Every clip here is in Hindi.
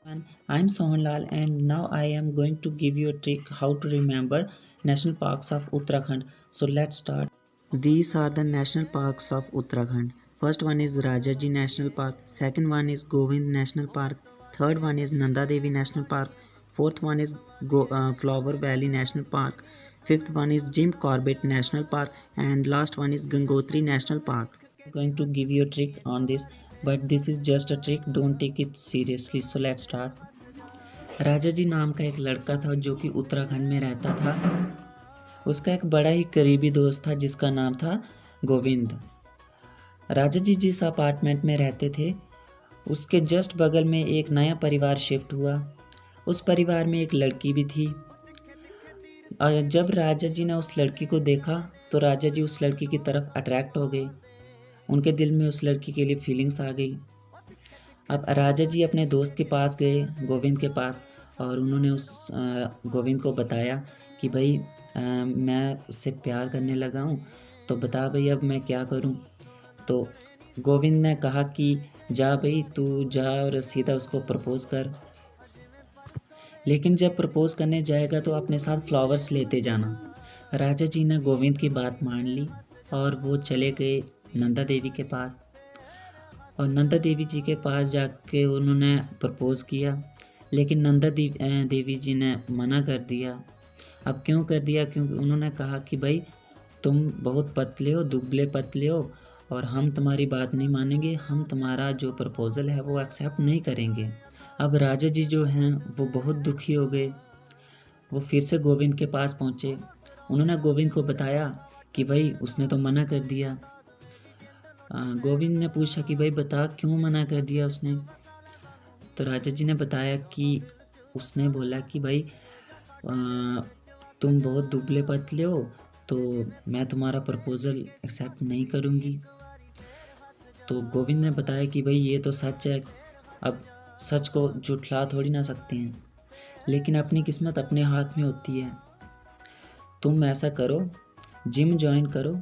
And I'm Sohan Lal and now I am going to give you a trick how to remember national parks of Uttarakhand. So let's start. These are the national parks of Uttarakhand. First one is Rajaji National Park, second one is Govind National Park, third one is Nanda Devi National Park, fourth one is Flower Valley National Park, fifth one is Jim Corbett National Park, and last one is Gangotri National Park. I'm going to give you a trick on this, but this is just a trick, don't take it seriously. So let's start. राजा जी नाम का एक लड़का था जो कि उत्तराखंड में रहता था। उसका एक बड़ा ही करीबी दोस्त था जिसका नाम था गोविंद। राजा जी जिस अपार्टमेंट में रहते थे उसके जस्ट बगल में एक नया परिवार शिफ्ट हुआ। उस परिवार में एक लड़की भी थी। जब राजा जी ने उस लड़की को देखा तो राजा जी उस लड़की की तरफ अट्रैक्ट हो गए। उनके दिल में उस लड़की के लिए फीलिंग्स आ गई। अब राजा जी अपने दोस्त के पास गए, गोविंद के पास, और उन्होंने उस गोविंद को बताया कि भाई मैं उससे प्यार करने लगा हूँ, तो बता भाई अब मैं क्या करूँ। तो गोविंद ने कहा कि जा भाई तू जा और सीधा उसको प्रपोज़ कर, लेकिन जब प्रपोज़ करने जाएगा तो अपने साथ फ्लावर्स लेते जाना। राजा जी ने गोविंद की बात मान ली और वो चले गए नंदा देवी के पास, और नंदा देवी जी के पास जाके उन्होंने प्रपोज़ किया, लेकिन नंदा देवी जी ने मना कर दिया। अब क्यों कर दिया? क्योंकि उन्होंने कहा कि भाई तुम बहुत पतले हो, दुबले पतले हो, और हम तुम्हारी बात नहीं मानेंगे, हम तुम्हारा जो प्रपोज़ल है वो एक्सेप्ट नहीं करेंगे। अब राजा जी जो हैं वो बहुत दुखी हो गए। वो फिर से गोविंद के पास पहुँचे। उन्होंने गोविंद को बताया कि भाई उसने तो मना कर दिया। गोविंद ने पूछा कि भाई बता क्यों मना कर दिया उसने। तो राजा जी ने बताया कि उसने बोला कि भाई तुम बहुत दुबले पतले हो तो मैं तुम्हारा प्रपोज़ल एक्सेप्ट नहीं करूँगी। तो गोविंद ने बताया कि भाई ये तो सच है, अब सच को झुठला थोड़ी ना सकते हैं, लेकिन अपनी किस्मत अपने हाथ में होती है। तुम ऐसा करो, जिम ज्वाइन करो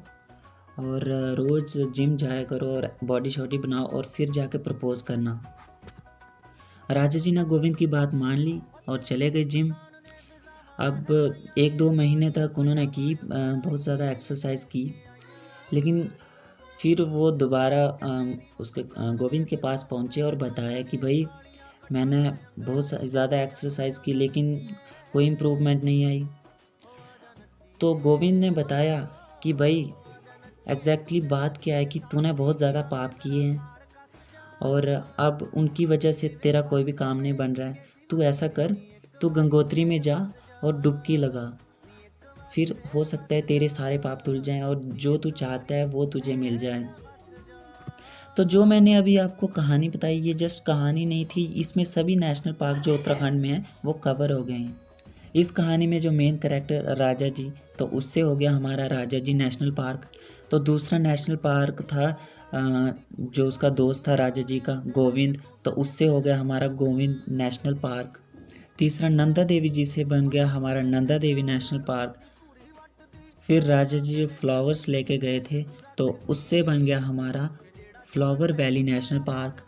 और रोज़ जिम जाया करो और बॉडी शॉडी बनाओ और फिर जाके प्रपोज़ करना। राजा जी ने गोविंद की बात मान ली और चले गए जिम। अब 1-2 महीने तक उन्होंने की बहुत ज़्यादा एक्सरसाइज की, लेकिन फिर वो दोबारा उसके गोविंद के पास पहुँचे और बताया कि भाई मैंने बहुत ज़्यादा एक्सरसाइज की लेकिन कोई इम्प्रूवमेंट नहीं आई। तो गोविंद ने बताया कि भाई एग्जैक्टली बात क्या है कि तूने बहुत ज़्यादा पाप किए हैं और अब उनकी वजह से तेरा कोई भी काम नहीं बन रहा है। तू ऐसा कर, तू गंगोत्री में जा और डुबकी लगा, फिर हो सकता है तेरे सारे पाप धुल जाएं और जो तू चाहता है वो तुझे मिल जाए। तो जो मैंने अभी आपको कहानी बताई ये जस्ट कहानी नहीं थी, इसमें सभी नेशनल पार्क जो उत्तराखंड में है वो कवर हो गए हैं। इस कहानी में जो मेन कैरेक्टर राजा जी, तो उससे हो गया हमारा राजा जी नेशनल पार्क। तो दूसरा नेशनल पार्क था जो उसका दोस्त था राजा जी का, गोविंद, तो उससे हो गया हमारा गोविंद नेशनल पार्क। तीसरा नंदा देवी जी से बन गया हमारा नंदा देवी नेशनल पार्क। फिर राजा जी जो फ्लावर्स लेके गए थे तो उससे बन गया हमारा फ्लावर वैली नेशनल पार्क।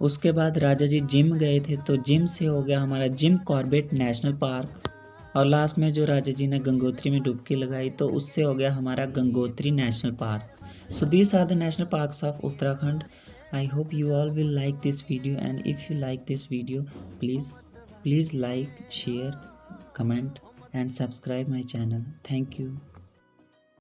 उसके बाद राजा जी जिम गए थे तो जिम से हो गया हमारा जिम कॉर्बेट नेशनल पार्क। और लास्ट में जो राजा जी ने गंगोत्री में डुबकी लगाई तो उससे हो गया हमारा Gangotri national park. So these are the national parks of Uttarakhand. I hope you all will like this video, and if you like this video, please like, share, comment and subscribe my channel. Thank you.